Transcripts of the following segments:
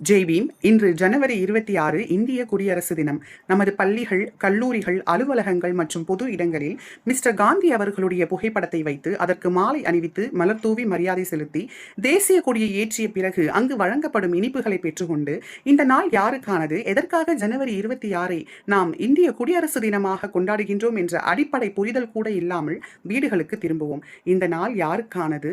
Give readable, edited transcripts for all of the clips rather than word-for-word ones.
ஜெய் பீம். இன்று ஜனவரி 26 இந்திய குடியரசு தினம். நமது பள்ளிகள், கல்லூரிகள், அலுவலகங்கள் மற்றும் பொது இடங்களில் மிஸ்டர் காந்தி அவர்களுடைய புகைப்படத்தை வைத்து அதற்கு மாலை அணிவித்து மலர் தூவி மரியாதை செலுத்தி தேசிய கொடியை ஏற்றிய பிறகு அங்கு வழங்கப்படும் இனிப்புகளை பெற்றுக்கொண்டு இந்த நாள் யாருக்கானது, எதற்காக ஜனவரி 26ஐ நாம் இந்திய குடியரசு தினமாக கொண்டாடுகின்றோம் என்ற அடிப்படை புரிதல் கூட இல்லாமல் வீடுகளுக்கு திரும்புவோம். இந்த நாள் யாருக்கானது,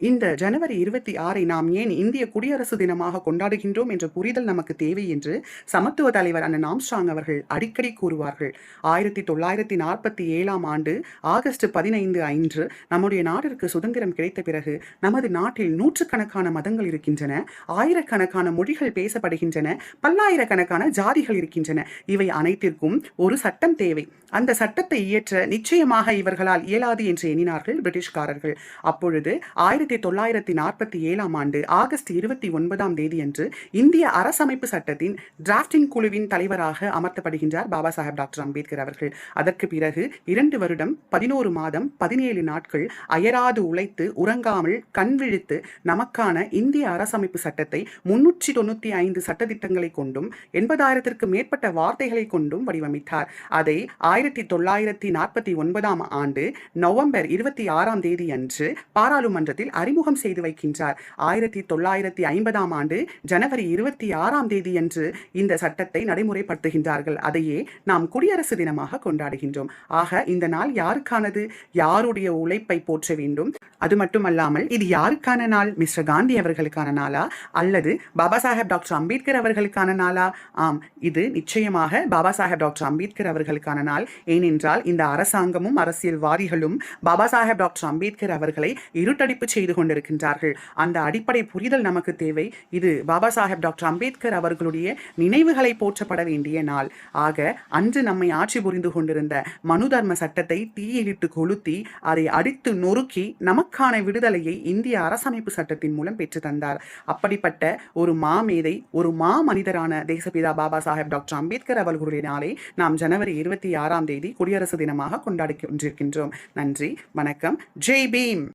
இந்த ஜனவரி 26ஐ நாம் ஏன் இந்திய குடியரசு தினமாக கொண்டாடுகின்றோம் என்ற புரிதல் நமக்கு தேவை என்று சமத்துவ தலைவர் அண்ணன் ஆம்ஸ்ட்ராங் அவர்கள் அடிக்கடி கூறுவார்கள். 1947ஆம் ஆண்டு ஆகஸ்ட் 15 அன்று நம்முடைய நாட்டிற்கு சுதந்திரம் கிடைத்த பிறகு நமது நாட்டில் நூற்றுக்கணக்கான மதங்கள் இருக்கின்றன, ஆயிரக்கணக்கான மொழிகள் பேசப்படுகின்றன, பல்லாயிரக்கணக்கான ஜாதிகள் இருக்கின்றன. இவை அனைத்திற்கும் ஒரு சட்டம் தேவை. அந்த சட்டத்தை இயற்ற நிச்சயமாக இவர்களால் இயலாது என்று எண்ணினார்கள் பிரிட்டிஷ்காரர்கள். அப்பொழுது 1947ஆம் ஆண்டு ஆகஸ்ட் 29ஆம் தேதியன்று இந்திய அரசமைப்பு சட்டத்தின் டிராஃப்டிங் குழுவின் தலைவராக அமர்த்தப்படுகின்றார் பாபா சாஹேப் டாக்டர் அம்பேத்கர் அவர்கள். அதற்கு பிறகு 2 வருடம் 11 மாதம் 17 நாட்கள் அயராது உழைத்து உறங்காமல் கண் விழித்து நமக்கான இந்திய அரசமைப்பு சட்டத்தை 395 சட்டத்திட்டங்களை கொண்டும் 80,000க்கும் மேற்பட்ட வார்த்தைகளை கொண்டும் வடிவமைத்தார். அதை 1949ஆம் ஆண்டு நவம்பர் 26ஆம் தேதி அன்று பாராளுமன்றத்தில் அறிமுகம் செய்து வைக்கின்றார். 1950ஆம் ஆண்டு ஜனவரி 26ஆம் தேதி அன்று இந்த சட்டத்தை நடைமுறைப்படுத்துகின்றார்கள். அதையே நாம் குடியரசு தினமாக கொண்டாடுகின்றோம். ஆக இந்த நாள் யாருக்கானது? யாருடைய உழைப்பை போற்ற வேண்டும். அது மட்டுமல்லாமல் இது யாருக்கான நாள்? மிஸ்டர் காந்தி அவர்களுக்கான நாளா அல்லது பாபா சாஹேப் டாக்டர் அம்பேத்கர் அவர்களுக்கான நாளா? ஆம், இது நிச்சயமாக பாபா சாஹேப் டாக்டர் அம்பேத்கர் அவர்களுக்கான நாள். ஏனென்றால் இந்த அரசாங்கமும் அரசியல்வாதிகளும் பாபா சாஹேப் டாக்டர் அம்பேத்கர் அவர்களை இருட்டடிப்பு செய்து கொண்டிருக்கின்றார்கள். அந்த அடிப்படை புரிதல் நமக்கு தேவை. இது பாபா சாஹேப் டாக்டர் அம்பேத்கர் அவர்களுடைய நினைவுகளை போற்றப்பட வேண்டிய நாள். ஆக அன்று நம்மை ஆட்சி புரிந்து கொண்டிருந்த மனு தர்ம சட்டத்தை தீயிலிட்டு கொளுத்தி அதை அடித்து நொறுக்கி நமக்கான விடுதலையை இந்திய அரசமைப்பு சட்டத்தின் மூலம் பெற்று தந்தார். அப்படிப்பட்ட ஒரு மாமேதை, ஒரு மா மனிதரான தேசபிதா பாபா சாஹேப் டாக்டர் அம்பேத்கர் அவர்களுடைய நாளை நாம் ஜனவரி 26ஆம் தேதி குடியரசு தினமாக கொண்டாடி கொண்டிருக்கின்றோம். நன்றி, வணக்கம். ஜெய் பீம்.